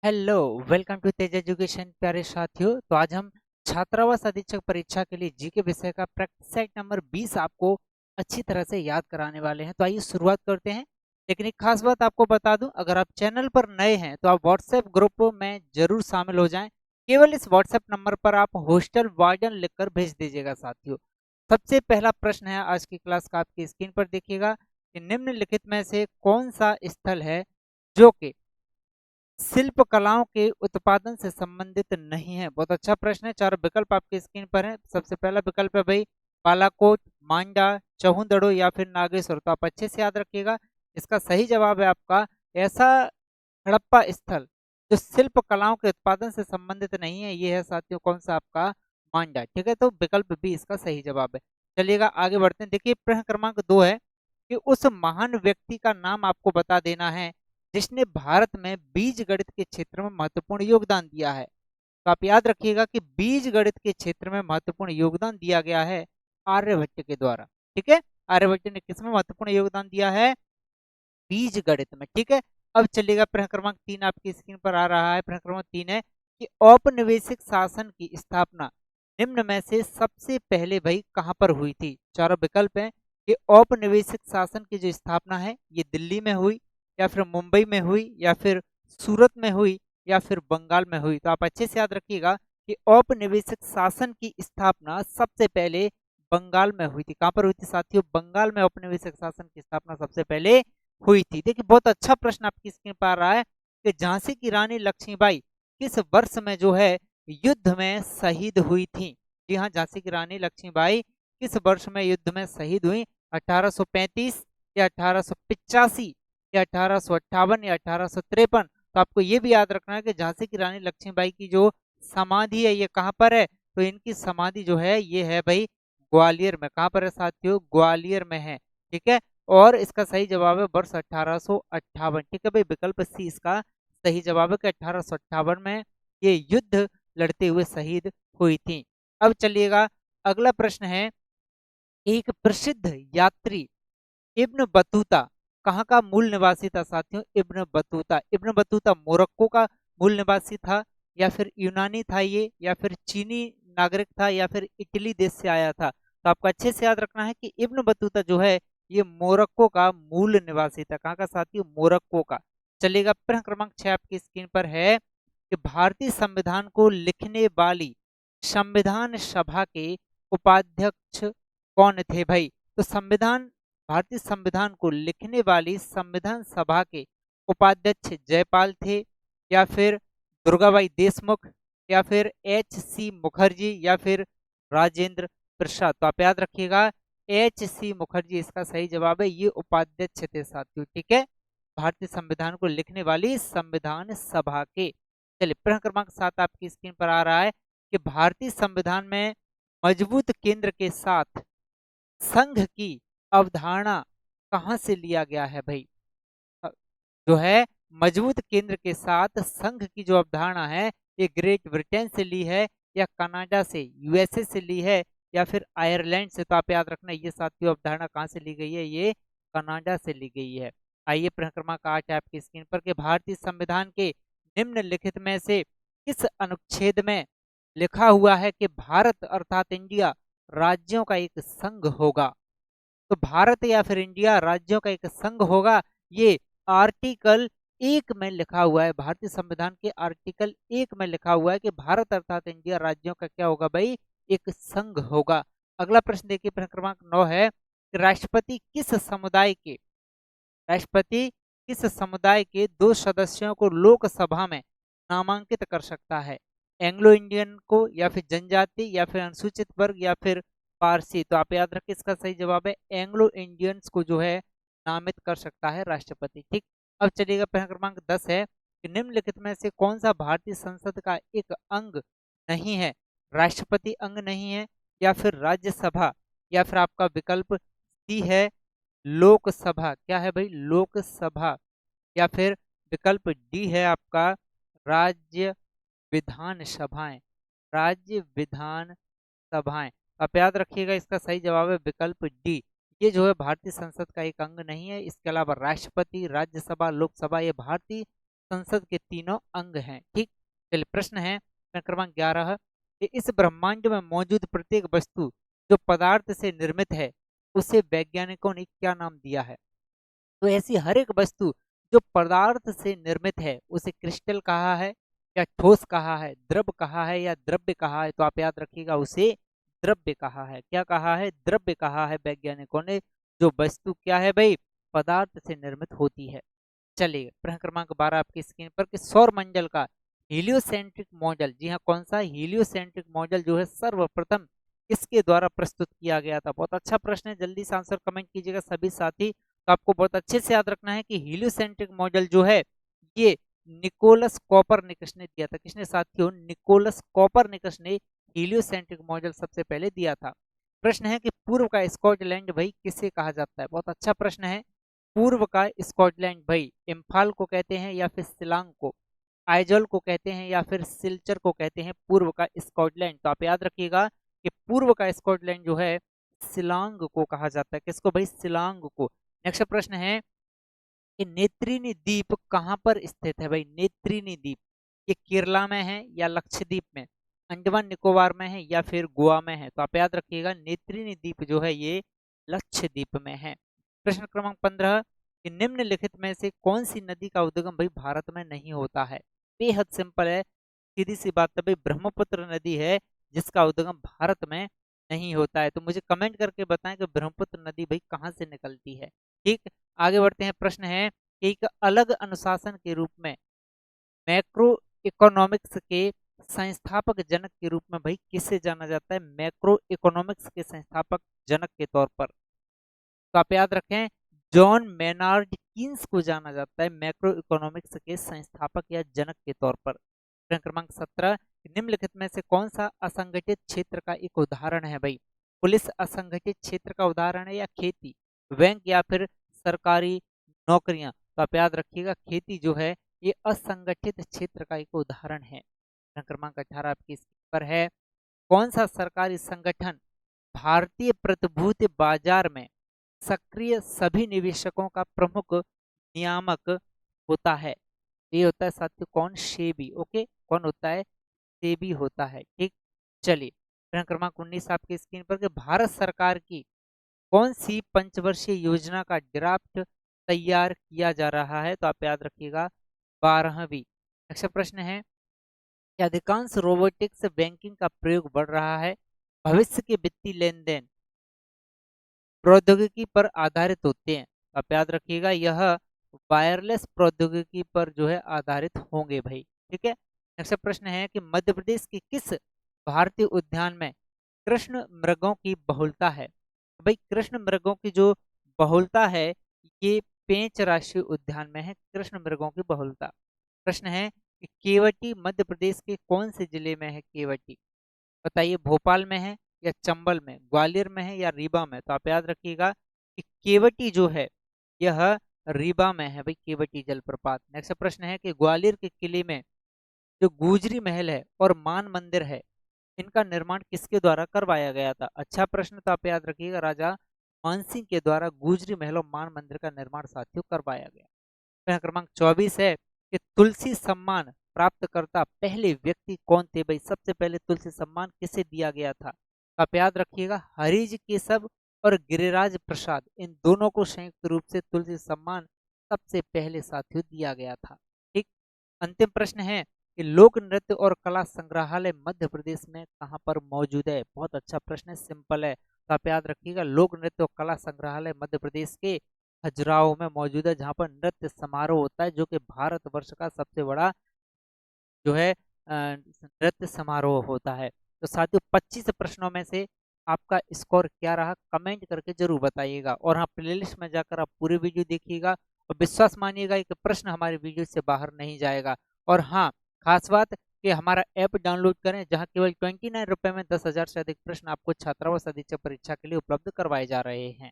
Hello, welcome to Tej Education प्यारे साथियों। तो आज हम छात्रावास अधीक्षक परीक्षा के लिए जीके विषय का प्रैक्टिस सेट नंबर 20 आपको अच्छी तरह से याद कराने वाले हैं। तो आइए शुरुआत करते हैं। लेकिन एक खास बात आपको बता दूं, अगर आप चैनल पर नए हैं तो आप व्हाट्सएप ग्रुप में जरूर शामिल हो जाएं। केवल इस व्हाट्सएप नंबर पर आप हॉस्टल वार्डन लिखकर भेज दीजिएगा साथियों। सबसे पहला प्रश्न है आज की क्लास का, आपकी स्क्रीन पर देखिएगा कि निम्नलिखित में से कौन सा स्थल है जो कि शिल्प कलाओं के उत्पादन से संबंधित नहीं है। बहुत अच्छा प्रश्न है। चार विकल्प आपकी स्क्रीन पर है। सबसे पहला विकल्प है भाई बालाकोट, मांडा, चौहुदड़ो या फिर नागेश्वर। तो आप अच्छे से याद रखिएगा, इसका सही जवाब है आपका ऐसा हड़प्पा स्थल जो शिल्प कलाओं के उत्पादन से संबंधित नहीं है। ये है साथियों कौन सा आपका मांडा। ठीक है, तो विकल्प बी इसका सही जवाब है। चलिएगा आगे बढ़ते हैं। देखिए प्रश्न क्रमांक 2 है कि उस महान व्यक्ति का नाम आपको बता देना है जिसने भारत में बीज गणित के क्षेत्र में महत्वपूर्ण योगदान दिया है। तो आप याद रखिएगा कि बीज गणित के क्षेत्र में महत्वपूर्ण योगदान दिया गया है आर्यभट्ट के द्वारा। ठीक है, आर्यभट्ट ने किसमें महत्वपूर्ण योगदान दिया है? बीज गणित में। ठीक है, अब चलिएगा प्रश्न क्रमांक 3 आपकी स्क्रीन पर आ रहा है। प्रश्न क्रमांक 3 है कि औपनिवेशिक शासन की स्थापना निम्न में से सबसे पहले भाई कहां पर हुई थी? चारों विकल्प हैं कि औपनिवेशिक शासन की जो स्थापना है ये दिल्ली में हुई, या फिर मुंबई में हुई, या फिर सूरत में हुई, या फिर बंगाल में हुई। तो आप अच्छे से याद रखिएगा कि औपनिवेशिक शासन की स्थापना सबसे पहले बंगाल में हुई थी। कहां पर हुई थी साथियों? बंगाल में औपनिवेशिक शासन की स्थापना सबसे पहले हुई थी। देखिए बहुत अच्छा प्रश्न आपकी स्क्रीन पर आ रहा है कि झांसी की रानी लक्ष्मीबाई किस वर्ष में जो है युद्ध में शहीद हुई थी? जी हाँ, झांसी की रानी लक्ष्मीबाई किस वर्ष में युद्ध में शहीद हुई? 1835 या 1885 या 1858 या 1853। तो आपको ये भी याद रखना है कि झांसी की रानी लक्ष्मीबाई की जो समाधि है ये कहाँ पर है? तो इनकी समाधि जो है ये है भाई ग्वालियर में। कहाँ पर है साथियों? ग्वालियर में है। ठीक है, और इसका सही जवाब है वर्ष 1858। ठीक है भाई, विकल्प सी इसका सही जवाब है कि 1858 में ये युद्ध लड़ते हुए शहीद हुई थी। अब चलिएगा अगला प्रश्न है। एक प्रसिद्ध यात्री इब्न बतूता कहाँ का मूल निवासी था साथियों? इब्न बतूता मोरक्को का मूल निवासी था, या फिर यूनानी था ये, या फिर चीनी नागरिक था, या फिर इटली देश से आया था? तो आपको अच्छे से याद रखना है कि इब्न बतूता जो है ये मोरक्को का मूल निवासी था। कहाँ का साथियों? मोरक्को का। चलिएगा प्रश्न क्रमांक 6 आपकी स्क्रीन पर है कि भारतीय संविधान को लिखने वाली संविधान सभा के उपाध्यक्ष कौन थे भाई? तो भारतीय संविधान को लिखने वाली संविधान सभा के उपाध्यक्ष जयपाल थे, या फिर दुर्गाबाई देशमुख, या फिर H.C. मुखर्जी, या फिर राजेंद्र प्रसाद? तो आप याद रखिएगा H.C. मुखर्जी इसका सही जवाब है। ये उपाध्यक्ष थे साथियों। ठीक है, भारतीय संविधान को लिखने वाली संविधान सभा के। चलिए प्रश्न क्रमांक 7 आपकी स्क्रीन पर आ रहा है कि भारतीय संविधान में मजबूत केंद्र के साथ संघ की अवधारणा कहाँ से लिया गया है भाई? अ, जो है मजबूत केंद्र के साथ संघ की जो अवधारणा है ये ग्रेट ब्रिटेन से ली है, या कनाडा से, यूएसए से ली है, या फिर आयरलैंड से? तो आप याद रखना ये साथियों अवधारणा कहाँ से ली गई है? ये कनाडा से ली गई है। आइए प्रश्न क्रमांक 8 है आपकी स्क्रीन पर कि भारतीय संविधान के निम्नलिखित में से किस अनुच्छेद में लिखा हुआ है कि भारत अर्थात इंडिया राज्यों का एक संघ होगा? तो भारत या फिर इंडिया राज्यों का एक संघ होगा, ये आर्टिकल 1 में लिखा हुआ है। भारतीय संविधान के आर्टिकल 1 में लिखा हुआ है कि भारत अर्थात इंडिया राज्यों का क्या होगा भाई? एक संघ होगा। अगला प्रश्न देखिए, प्रश्न क्रमांक 9 है कि राष्ट्रपति किस समुदाय के 2 सदस्यों को लोकसभा में नामांकित कर सकता है? एंग्लो इंडियन को, या फिर जनजाति, या फिर अनुसूचित वर्ग, या फिर पारसी? तो आप याद रखिए इसका सही जवाब है एंग्लो इंडियंस को जो है नामित कर सकता है राष्ट्रपति। ठीक, अब चलिएगा प्रश्न क्रमांक 10 है कि निम्नलिखित में से कौन सा भारतीय संसद का एक अंग नहीं है? राष्ट्रपति अंग नहीं है, या फिर राज्यसभा, या फिर आपका विकल्प सी है लोकसभा। क्या है भाई? लोकसभा। या फिर विकल्प डी है आपका राज्य विधान सभाएं। राज्य विधान सभाएं। आप याद रखिएगा इसका सही जवाब है विकल्प डी। ये जो है भारतीय संसद का एक अंग नहीं है। इसके अलावा राष्ट्रपति, राज्यसभा, लोकसभा ये भारतीय संसद के तीनों अंग हैं। ठीक, चलिए प्रश्न है प्रश्न क्रमांक 11, कि इस ब्रह्मांड में मौजूद प्रत्येक वस्तु जो पदार्थ से निर्मित है उसे वैज्ञानिकों ने क्या नाम दिया है? तो ऐसी हर एक वस्तु जो पदार्थ से निर्मित है उसे क्रिस्टल कहा है, या ठोस कहा है, द्रव कहा है, या द्रव्य कहा है? तो आप याद रखिएगा, उसे द्रव्य कहा है। क्या कहा है? द्रव्य कहा है वैज्ञानिकों ने, जो वस्तु क्या है भाई, पदार्थ से निर्मित होती है। चलिए प्रश्न क्रमांक 12 आपकी स्क्रीन पर, कि सौर मंडल का हीलियोसेंट्रिक मॉडल, जी हाँ कौन सा हीलियोसेंट्रिक मॉडल जो है सर्वप्रथम किसके द्वारा प्रस्तुत किया गया था? बहुत अच्छा प्रश्न है, जल्दी से आंसर कमेंट कीजिएगा सभी साथी। तो आपको बहुत अच्छे से याद रखना है कि हीलियोसेंट्रिक मॉडल जो है ये निकोलस कॉपरनिकस ने दिया था। किसने साथियों? निकोलस कॉपरनिकस ने हीलियोसेंट्रिक मॉडल सबसे पहले दिया था। प्रश्न है कि पूर्व का स्कॉटलैंड भाई किसे कहा जाता है? बहुत अच्छा प्रश्न है। पूर्व का स्कॉटलैंड भाई इम्फाल को कहते हैं, या फिर शिलांग को, आइजोल को कहते हैं, या फिर सिल्चर को कहते हैं पूर्व का स्कॉटलैंड? तो आप याद रखिएगा कि पूर्व का स्कॉटलैंड जो है शिलांग को कहा जाता है। किसको भाई? शिलांग को। नेक्स्ट प्रश्न है कि नेत्रिनी द्वीप कहाँ पर स्थित है भाई? नेत्रिनी द्वीप ये केरला में है, या लक्षद्वीप में, अंडमान निकोबार में है, या फिर गोवा में है? तो आप याद रखिएगा नेत्रिनी द्वीप जो है ये लक्षद्वीप में है। प्रश्न क्रमांक 15, कि निम्नलिखित में से कौन सी नदी का उद्गम भाई भारत में नहीं होता है? बेहद सिंपल है, सीधी सी बात है भाई, ब्रह्मपुत्र नदी है जिसका उद्गम भारत में नहीं होता है। तो मुझे कमेंट करके बताएं कि ब्रह्मपुत्र नदी भाई कहाँ से निकलती है। ठीक, आगे बढ़ते हैं। प्रश्न है कि एक अलग अनुशासन के रूप में मैक्रो इकोनॉमिक्स के संस्थापक जनक के रूप में भाई किसे जाना जाता है? मैक्रो इकोनॉमिक्स के संस्थापक जनक के तौर पर। तो आप याद रखें, जॉन मेनार्ड कीन्स को जाना जाता है मैक्रो इकोनॉमिक्स के संस्थापक या जनक के तौर पर। प्रश्न क्रमांक 17, निम्नलिखित में से कौन सा असंगठित क्षेत्र का एक उदाहरण है भाई? पुलिस असंगठित क्षेत्र का उदाहरण है, या खेती, बैंक, या फिर सरकारी नौकरियां? तो आप याद रखिएगा खेती जो है ये असंगठित क्षेत्र का एक उदाहरण है। प्रश्न क्रमांक 18 आपकी स्क्रीन पर है, कौन सा सरकारी संगठन भारतीय प्रतिभूति बाजार में सक्रिय सभी निवेशकों का प्रमुख नियामक होता है? ये होता है साथियों कौन? सेबी। ओके, कौन होता है? सेबी होता है। ठीक, चलिए प्रश्न क्रमांक 19 आपकी स्क्रीन पर, कि भारत सरकार की कौन सी पंचवर्षीय योजना का ड्राफ्ट तैयार किया जा रहा है? तो आप याद रखिएगा 12वीं। नेक्स्ट प्रश्न है कि अधिकांश रोबोटिक्स बैंकिंग का प्रयोग बढ़ रहा है, भविष्य के वित्तीय लेन देन प्रौद्योगिकी पर आधारित होते हैं? तो आप याद रखिएगा यह वायरलेस प्रौद्योगिकी पर जो है आधारित होंगे भाई। ठीक है, नेक्स्ट प्रश्न है कि मध्य प्रदेश के किस भारतीय उद्यान में कृष्ण मृगों की बहुलता है? तो भाई कृष्ण मृगों की जो बहुलता है ये पेंच राष्ट्रीय उद्यान में है कृष्ण मृगों की बहुलता। प्रश्न है कि केवटी मध्य प्रदेश के कौन से जिले में है? केवटी बताइए, भोपाल में है, या चंबल में, ग्वालियर में है, या रीवा में? तो आप याद रखिएगा कि केवटी जो है यह रीवा में है भाई, केवटी जलप्रपात। नेक्स्ट प्रश्न है कि ग्वालियर के किले में जो गुजरी महल है और मान मंदिर है इनका निर्माण किसके द्वारा करवाया गया था? अच्छा प्रश्न, तो आप याद रखिएगा राजा मानसिंह के द्वारा गुजरी महल और मान मंदिर का निर्माण साथियों करवाया गया। प्रश्न क्रमांक 24 है कि तुलसी सम्मान प्राप्तकर्ता पहले व्यक्ति कौन थे भाई? सबसे पहले तुलसी सम्मान किसे दिया गया था? तो आप याद रखिएगा हरिज केशव और गिरिराज प्रसाद, इन दोनों को संयुक्त रूप से तुलसी सम्मान सबसे पहले साथियों दिया गया था। ठीक, अंतिम प्रश्न है कि लोक नृत्य और कला संग्रहालय मध्य प्रदेश में कहाँ पर मौजूद है? बहुत अच्छा प्रश्न है, सिंपल है। तो आप याद रखिएगा लोक नृत्य और कला संग्रहालय मध्य प्रदेश के खजुराहो में मौजूद है, जहाँ पर नृत्य समारोह होता है जो कि भारतवर्ष का सबसे बड़ा जो है नृत्य समारोह होता है। तो साथियों 25 प्रश्नों में से आपका स्कोर क्या रहा कमेंट करके जरूर बताइएगा, और हाँ प्लेलिस्ट में जाकर आप पूरी वीडियो देखिएगा, और विश्वास मानिएगा कि प्रश्न हमारे वीडियो से बाहर नहीं जाएगा। और हाँ खास बात कि हमारा ऐप डाउनलोड करें जहां केवल 29 रुपए में 10,000 से अधिक प्रश्न आपको छात्रावास अधीक्षक परीक्षा के लिए उपलब्ध करवाए जा रहे हैं।